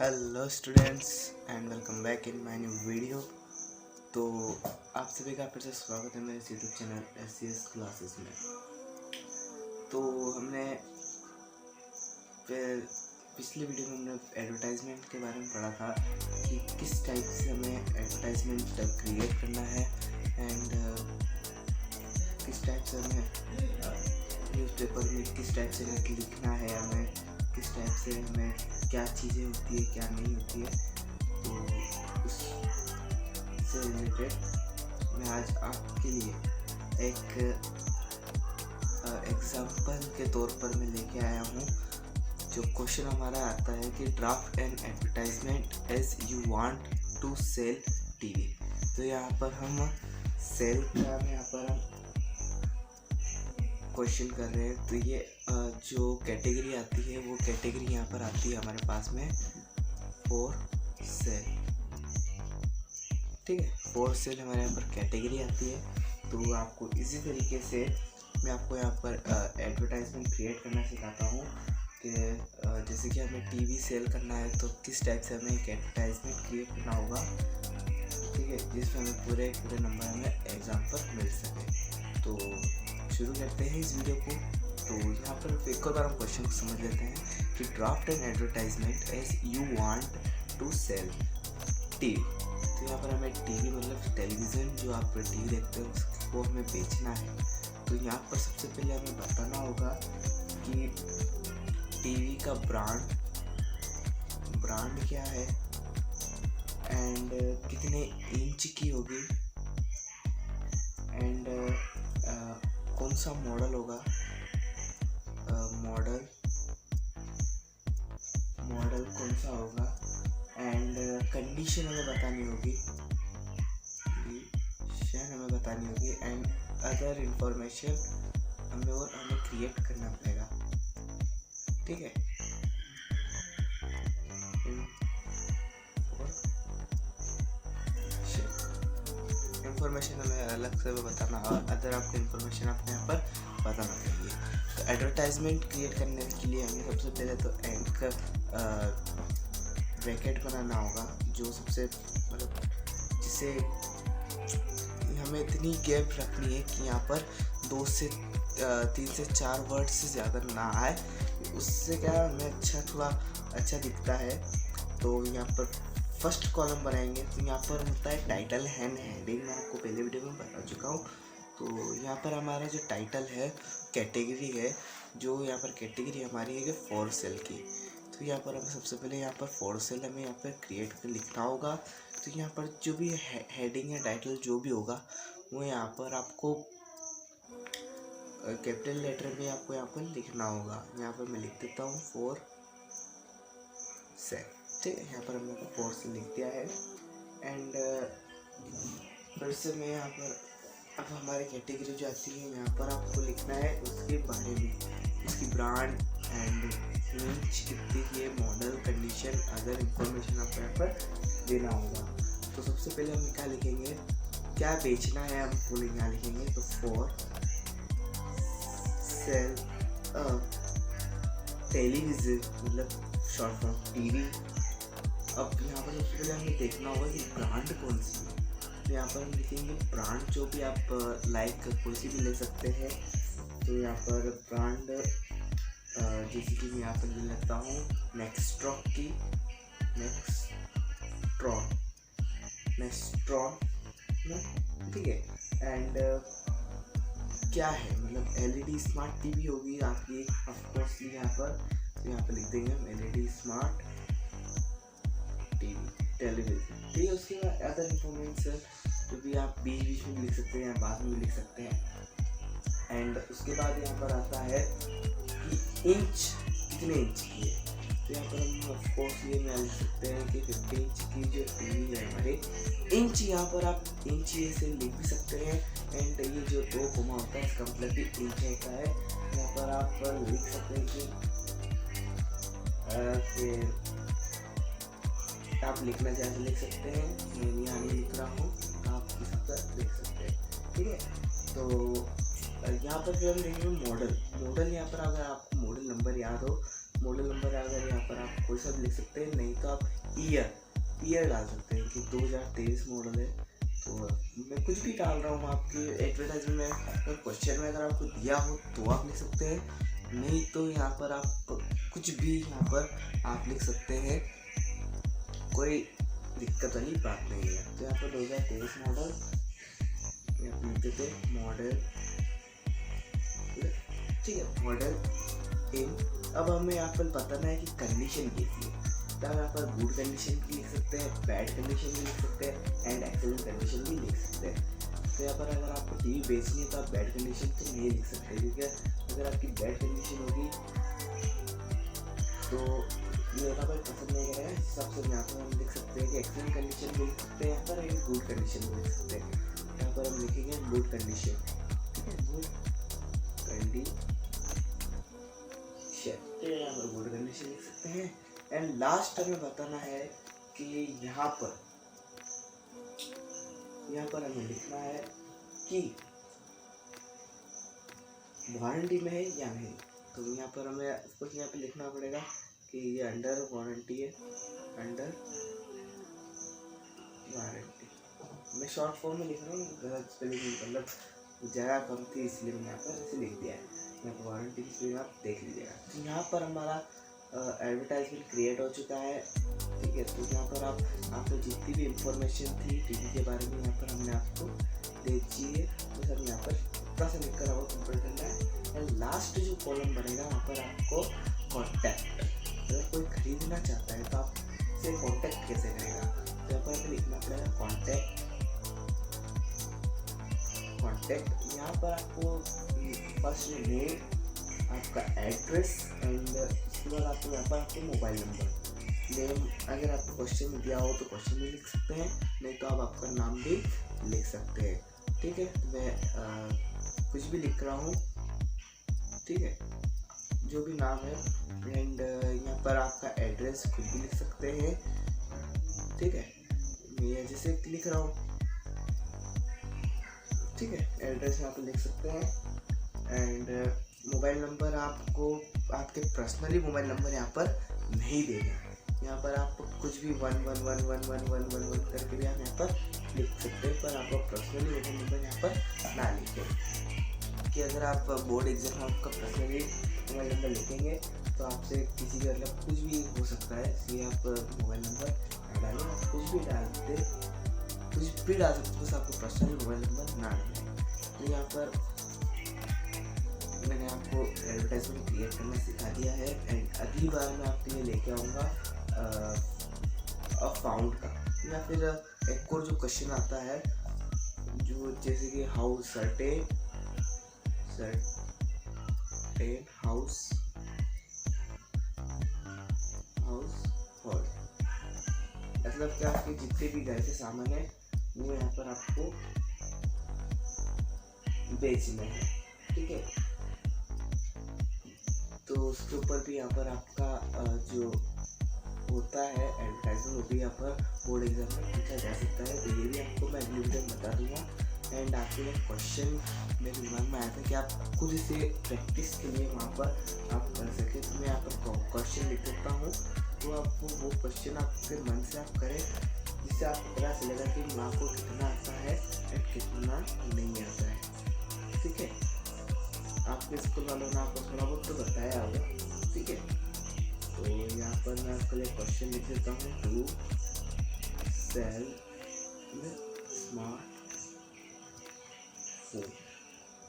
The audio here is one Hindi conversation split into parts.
Hello students and welcome back in my new video. तो आप सभी का फिर से स्वागत है मेरे यूट्यूब चैनल SCS क्लासेस में। तो हमने फिर पिछले वीडियो में हमने एडवर्टाइजमेंट के बारे में पढ़ा था कि किस टाइप से हमें एडवर्टाइजमेंट क्रिएट करना है एंड किस टाइप से हमें न्यूज़पेपर में किस टाइप से लिखना है, हमें किस टाइप से हमें क्या चीज़ें होती है क्या नहीं होती है। तो उससे रिलेटेड मैं आज आपके लिए एक एग्जाम्पल के तौर पर मैं लेके आया हूँ। जो क्वेश्चन हमारा आता है कि draft an advertisement as you want to sell TV. तो यहाँ पर हम सेल का यहाँ पर हम क्वेश्चन कर रहे हैं। तो ये जो कैटेगरी आती है वो कैटेगरी यहाँ पर आती है हमारे पास में फॉर सेल। ठीक है, फॉर सेल हमारे यहाँ पर कैटेगरी आती है। तो आपको इसी तरीके से मैं आपको यहाँ पर एडवर्टाइजमेंट क्रिएट करना सिखाता हूँ कि जैसे कि हमें टीवी सेल करना है तो किस टाइप से हमें एक एडवर्टाइजमेंट क्रिएट करना होगा। ठीक है, जिसमें हमें पूरे नंबर हमें एग्जाम्पल मिल सके। तो शुरू करते हैं इस वीडियो को। तो यहाँ पर एक और बार हम क्वेश्चन को समझ लेते हैं कि draft an advertisement as you want to sell TV. तो यहाँ पर हमें टीवी मतलब टेलीविज़न जो आप टीवी देखते हैं उसको हमें बेचना है। तो यहाँ पर सबसे पहले हमें बताना होगा कि टीवी का ब्रांड क्या है एंड कितने इंच की होगी एंड कौन सा मॉडल होगा, मॉडल कौन सा होगा एंड कंडीशन हमें बतानी होगी, एंड अदर इंफॉर्मेशन हमें क्रिएट करना पड़ेगा। ठीक है, इन्फॉर्मेशन हमें अलग से बताना और अदर आपको इन्फॉर्मेशन अपने यहाँ पर बताना चाहिए। तो एडवर्टाइजमेंट क्रिएट करने के लिए हमें सबसे पहले तो एक ब्रैकेट बनाना होगा जो सबसे मतलब जिसे हमें इतनी गैप रखनी है कि यहाँ पर 2 से 3 से 4 वर्ड से ज़्यादा ना आए। उससे क्या हमें थोड़ा अच्छा दिखता है। तो यहाँ पर फर्स्ट कॉलम बनाएंगे। तो यहाँ पर होता है टाइटल एंड हेडिंग, मैं आपको पहले वीडियो में बता चुका हूँ। तो यहाँ पर हमारा जो टाइटल है कैटेगरी है, जो यहाँ पर कैटेगरी हमारी है कि फॉर सेल की। तो यहाँ पर हमें सबसे पहले यहाँ पर फॉर सेल हमें यहाँ पर क्रिएट कर लिखना होगा। तो यहाँ पर जो भी हेडिंग है टाइटल जो भी होगा वो यहाँ पर आपको कैपिटल लेटर में आपको यहाँ पर लिखना होगा। यहाँ पर मैं लिख देता हूँ फॉर सेल। ठीक है, यहाँ पर हमने फॉर सेल लिख दिया है एंड फिर से मैं यहाँ पर अब हमारी कैटेगरी जो आती है यहाँ पर आपको लिखना है उसके बारे में, उसकी ब्रांड एंड इंच कितनी है, मॉडल, कंडीशन, अदर इंफॉर्मेशन आपको यहाँ पर देना होगा। तो सबसे पहले हम क्या लिखेंगे, क्या बेचना है हम फुल यहाँ लिखेंगे। तो फॉर सेल टेलीविज़न मतलब शॉर्ट फॉर्म टीवी। अब यहाँ पर सबसे पहले हमें देखना होगा कि ब्रांड कौन सी है। तो यहाँ पर हम लिखेंगे ब्रांड जो भी आप लाइक कोई सी भी ले सकते हैं। तो यहाँ पर ब्रांड जैसे कि मैं यहाँ पर ले लेता हूँ नेक्स्ट्रॉन की, नेक्स्ट्रॉन। ठीक है, एंड क्या है मतलब LED स्मार्ट टीवी होगी आपकी ऑफकोर्स यहाँ पर। तो यहाँ पर लिख देंगे हम LED स्मार्ट टेलीविज़न। ठीक है, उसके बाद अदर इन्फॉर्मेशन जो भी आप बीच में लिख सकते हैं या बाद में भी लिख सकते हैं। एंड उसके बाद यहाँ पर आता है कि इंच कितने इंच की है। तो यहाँ पर हम ऑफकोर्स ये लिख सकते हैं कि 50 इंच की जो टीवी है हमारे। इंच यहाँ पर आप इंच ये से लिख भी सकते हैं एंड ये जो 2 कोमा होता है इसका मतलब भी इंच होता है। यहाँ पर आप लिख सकते हैं कि आप लिखना चाहे लिख सकते हैं, मैं यहाँ नहीं लिख रहा हूँ, आप इस तरह लिख सकते हैं। ठीक है, तो यहाँ पर फिर हम देखेंगे मॉडल। यहाँ पर अगर आपको मॉडल नंबर याद हो, मॉडल नंबर अगर यहाँ पर आप कोई सा भी लिख सकते हैं, नहीं तो आप ईयर डाल सकते हैं कि 2023 मॉडल है। तो मैं कुछ भी डाल रहा हूँ आपकी एडवर्टाइजमेंट में, अगर क्वेश्चन में अगर आपको दिया हो तो आप लिख सकते हैं, नहीं तो यहाँ पर आप कुछ भी यहाँ पर आप लिख सकते हैं, कोई दिक्कत वाली बात नहीं है। तो यहाँ पर 2023 मॉडल यहाँ पर लिखते थे मॉडल, ठीक है, मॉडल इन। अब हमें यहाँ पर बताना है कि कंडीशन कैसी है। तो हम यहाँ पर गुड कंडीशन भी लिख सकते हैं, बैड कंडीशन भी लिख सकते हैं एंड एक्सेलेंट कंडीशन भी लिख सकते हैं। तो यहाँ पर अगर आपको टीवी बेचनी है तो आप बैड कंडीशन तो नहीं लिख सकते, क्योंकि अगर आपकी बैड कंडीशन होगी तो मेरा भाई पसंद नहीं करेगा। इस हिसाब से यहाँ पर हम लिख सकते हैं कि एक्सेलेंट कंडीशन भी लिख सकते हैं, यहाँ पर एक गुड कंडीशन भी लिख सकते हैं। यहाँ पर हम लिखेंगे गुड कंडीशन, ठीक है, गुड कंडीशन, यहाँ पर गुड कंडीशन लिख सकते हैं। एंड लास्ट हमें बताना है कि यहाँ पर हमें लिखना है कि वारंटी में है या नहीं। तो यहाँ पर हमें कुछ यहाँ पे लिखना पड़ेगा कि ये अंडर वारंटी है, अंडर वारंटी। मैं शॉर्ट फॉर्म में लिख रहा हूँ, गलत स्पेलिंग मतलब जगह कम थी इसलिए मैंने यहाँ पर ऐसे लिख दिया है। यहाँ पर वारंटी की स्पेलिंग आप देख लीजिएगा। तो यहाँ पर हमारा एडवर्टाइजमेंट क्रिएट हो चुका है, ठीक है। तो यहाँ पर आपको जितनी भी इंफॉर्मेशन थी टीवी के बारे में यहाँ पर हमने आपको दे दीजिए। तो सब यहाँ पर इतना सा लिखकर आपको कंप्लीट करना है। एंड लास्ट जो कॉलम बनेगा वहाँ पर आपको कॉन्टैक्ट, अगर कोई खरीदना चाहता है तो आपसे कॉन्टैक्ट कैसे करेगा, तो यहाँ पर लिखना पड़ेगा कॉन्टैक्ट। यहाँ पर आपको फर्स्ट नेम, आपका एड्रेस एंड उसके बाद आपको यहाँ पर आपको मोबाइल नंबर, नेम अगर आपको क्वेश्चन में दिया हो तो क्वेश्चन भी लिख सकते हैं, नहीं तो आप आपका नाम भी लिख सकते हैं, ठीक है। तो मैं कुछ भी लिख रहा हूँ, ठीक है, जो भी नाम है। एंड यहाँ पर आपका एड्रेस खुद भी लिख सकते हैं, ठीक है, मैं जैसे लिख रहा हूँ, ठीक है, एड्रेस यहाँ पर लिख सकते हैं। एंड मोबाइल नंबर आपको आपके पर्सनली मोबाइल नंबर यहाँ पर नहीं देना, यहाँ पर आप कुछ भी 11111111 करके भी आप यहाँ पर लिख सकते हैं, पर आपका पर्सनली मोबाइल नंबर यहाँ पर ना लिखें, कि अगर आप बोर्ड एग्जाम में आपका पर्सनली मोबाइल नंबर लिखेंगे तो आपसे किसी का मतलब कुछ भी हो सकता है, इसलिए आप मोबाइल नंबर ना डालें, आप कुछ भी डाल सकते, बस आपको पर्सनली मोबाइल नंबर ना डालें। तो यहाँ पर मैंने आपको एडवर्टाइजमेंट क्रिएट करना सिखा दिया है। एंड अगली बार मैं आपके लिए लेके आऊँगा फाउंड का, या फिर एक और जो क्वेश्चन आता है जो जैसे कि हाउ सर्टेन हाउस होल्ड, मतलब कि आपके जितने भी घर के सामान है वो यहाँ पर आपको बेचने हैं, ठीक है। तो उसके ऊपर भी यहाँ पर आपका जो होता है एडवर्टाइजमेंट, वो भी यहाँ पर बोर्ड एग्जाम में पूछा जा सकता है। तो ये भी आपको मैं अगली वीडियो में बता दूंगा। एंड आपके लिए क्वेश्चन मेरे दिमाग में आया था कि आप खुद इसे प्रैक्टिस के लिए वहाँ पर आप कर सकें। तो मैं यहाँ पर क्वेश्चन लिख देता हूँ, तो आपको वो क्वेश्चन आपके मन से आप करें, जिससे आपको पता चलेगा कि आपको कितना आता है एंड कितना नहीं आता है, ठीक है। आपके स्कूल वालों ने आपको थोड़ा बहुत तो बताया होगा, ठीक है। तो यहाँ पर मैं आपके लिए क्वेश्चन लिख देता हूँ, टू सेल स्मार्ट फोन।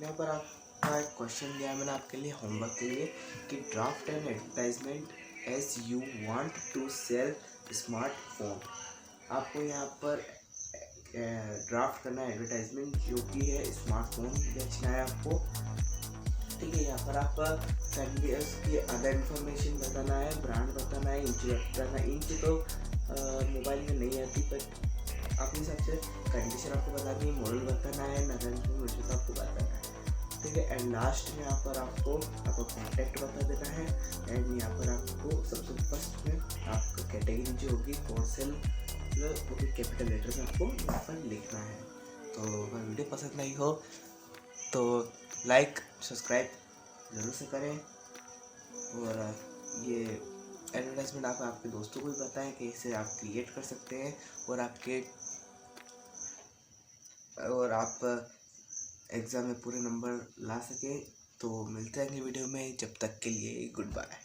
यहाँ पर आपका एक क्वेश्चन दिया मैंने आपके लिए होमवर्क के लिए कि draft an advertisement as you want to sell smartphone. आपको यहाँ पर ड्राफ्ट करना है एडवर्टाइजमेंट जो कि है स्मार्टफोन बेचना है आपको, ठीक है। यहाँ पर आप उसकी अदर इन्फॉर्मेशन बताना है, ब्रांड बताना है, इंच बताना है। इंच तो मोबाइल में नहीं आती, पर अपने हिसाब से कंडीशन आपको बतानी है, मॉडल बताना है, अदर इन्फॉर्मेशन तो आपको बताना है, ठीक है। एंड लास्ट में यहाँ पर आपको आपका कॉन्टैक्ट बता देना है। एंड यहाँ पर आपको सबसे फर्स्ट में आपका कैटेगरी जो होगी होलसेल, वो भी कैपिटल लेटर में आपको यहाँ पर लिखना है। तो अगर वीडियो पसंद आई हो तो लाइक सब्सक्राइब ज़रूर से करें, और ये एडवर्टाइजमेंट आप आपके दोस्तों को भी बताएं कि इसे आप क्रिएट कर सकते हैं और आप एग्ज़ाम में पूरे नंबर ला सकें। तो मिलते हैं अगली वीडियो में, जब तक के लिए गुड बाय।